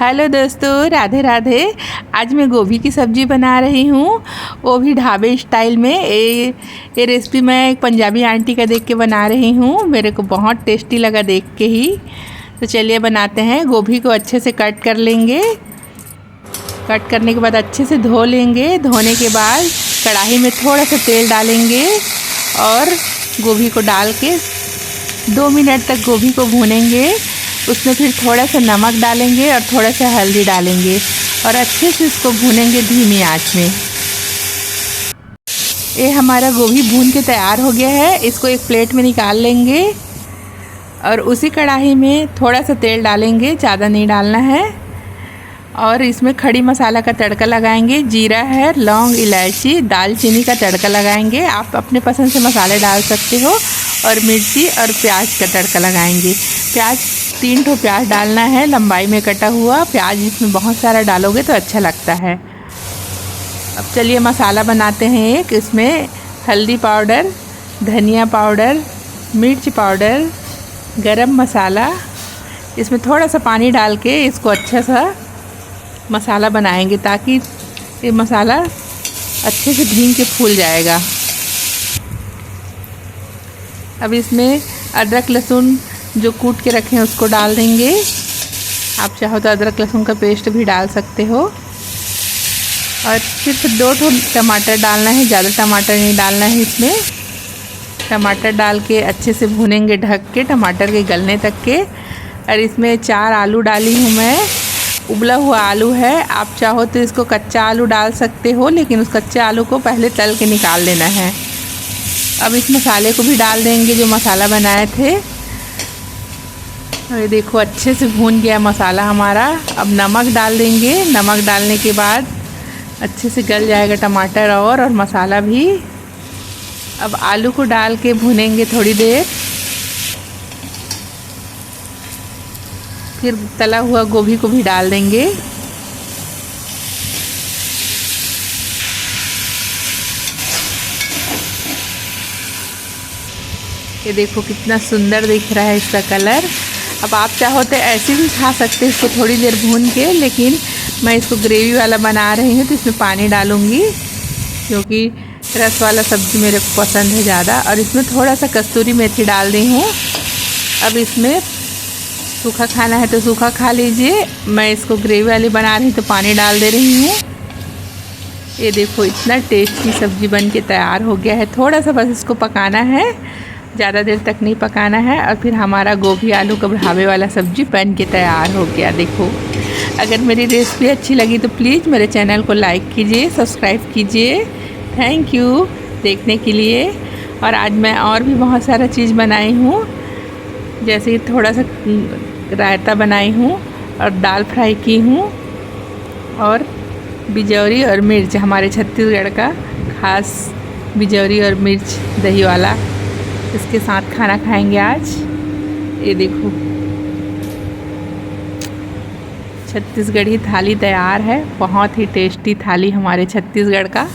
Hello दोस्तों, राधे राधे। आज मैं गोभी की सब्ज़ी बना रही हूँ, वो भी ढाबे स्टाइल में। ये रेसिपी मैं एक पंजाबी आंटी का देख के बना रही हूँ। मेरे को बहुत टेस्टी लगा देख के ही। तो चलिए बनाते हैं। गोभी को अच्छे से कट कर लेंगे। कट करने के बाद अच्छे से धो लेंगे। धोने के बाद कढ़ाई में थोड़ा सा तेल डालेंगे और गोभी को डाल के 2 मिनट तक गोभी को भूनेंगे। उसमें फिर थोड़ा सा नमक डालेंगे और थोड़ा सा हल्दी डालेंगे और अच्छे से इसको भूनेंगे धीमी आंच में। ये हमारा गोभी भून के तैयार हो गया है। इसको एक प्लेट में निकाल लेंगे और उसी कढ़ाई में थोड़ा सा तेल डालेंगे, ज़्यादा नहीं डालना है। और इसमें खड़ी मसाला का तड़का लगाएंगे। जीरा है, लौंग, इलायची, दालचीनी का तड़का लगाएंगे। आप अपने पसंद से मसाले डाल सकते हो। और मिर्ची और प्याज का तड़का लगाएंगे। प्याज 3 ठो प्याज डालना है, लंबाई में कटा हुआ प्याज। इसमें बहुत सारा डालोगे तो अच्छा लगता है। अब चलिए मसाला बनाते हैं एक। इसमें हल्दी पाउडर, धनिया पाउडर, मिर्च पाउडर, गरम मसाला। इसमें थोड़ा सा पानी डाल के इसको अच्छा सा मसाला बनाएंगे ताकि ये मसाला अच्छे से भीग के फूल जाएगा। अब इसमें अदरक लहसुन जो कूट के रखे हैं उसको डाल देंगे। आप चाहो तो अदरक लहसुन का पेस्ट भी डाल सकते हो। और सिर्फ 2 ठो टमाटर डालना है, ज़्यादा टमाटर नहीं डालना है इसमें। टमाटर डाल के अच्छे से भूनेंगे ढक के, टमाटर के गलने तक के। और इसमें 4 आलू डाली हूँ मैं। उबला हुआ आलू है। आप चाहो तो इसको कच्चा आलू डाल सकते हो, लेकिन उस कच्चे आलू को पहले तल के निकाल लेना है। अब इस मसाले को भी डाल देंगे जो मसाला बनाए थे। ये देखो अच्छे से भून गया मसाला हमारा। अब नमक डाल देंगे। नमक डालने के बाद अच्छे से गल जाएगा टमाटर और मसाला भी। अब आलू को डाल के भूनेंगे थोड़ी देर। फिर तला हुआ गोभी को भी डाल देंगे। ये देखो कितना सुंदर दिख रहा है इसका कलर। अब आप चाहो तो ऐसे भी खा सकते हैं इसको थोड़ी देर भून के, लेकिन मैं इसको ग्रेवी वाला बना रही हूँ तो इसमें पानी डालूँगी क्योंकि रस वाला सब्ज़ी मेरे को पसंद है ज़्यादा। और इसमें थोड़ा सा कस्तूरी मेथी डाल दी हूँ। अब इसमें सूखा खाना है तो सूखा खा लीजिए। मैं इसको ग्रेवी वाली बना रही तो पानी डाल दे रही हूँ। ये देखो इतना टेस्टी सब्ज़ी बन के तैयार हो गया है। थोड़ा सा बस इसको पकाना है, ज़्यादा देर तक नहीं पकाना है। और फिर हमारा गोभी आलू का ढाबे वाला सब्ज़ी बन के तैयार हो गया। देखो, अगर मेरी रेसिपी अच्छी लगी तो प्लीज़ मेरे चैनल को लाइक कीजिए, सब्सक्राइब कीजिए। थैंक यू देखने के लिए। और आज मैं और भी बहुत सारा चीज़ बनाई हूँ, जैसे थोड़ा सा रायता बनाई हूँ और दाल फ्राई की हूँ। और बिजौरी और मिर्च, हमारे छत्तीसगढ़ का खास बिजौरी और मिर्च दही वाला, इसके साथ खाना खाएंगे आज। ये देखो छत्तीसगढ़ी थाली तैयार है। बहुत ही टेस्टी थाली हमारे छत्तीसगढ़ का।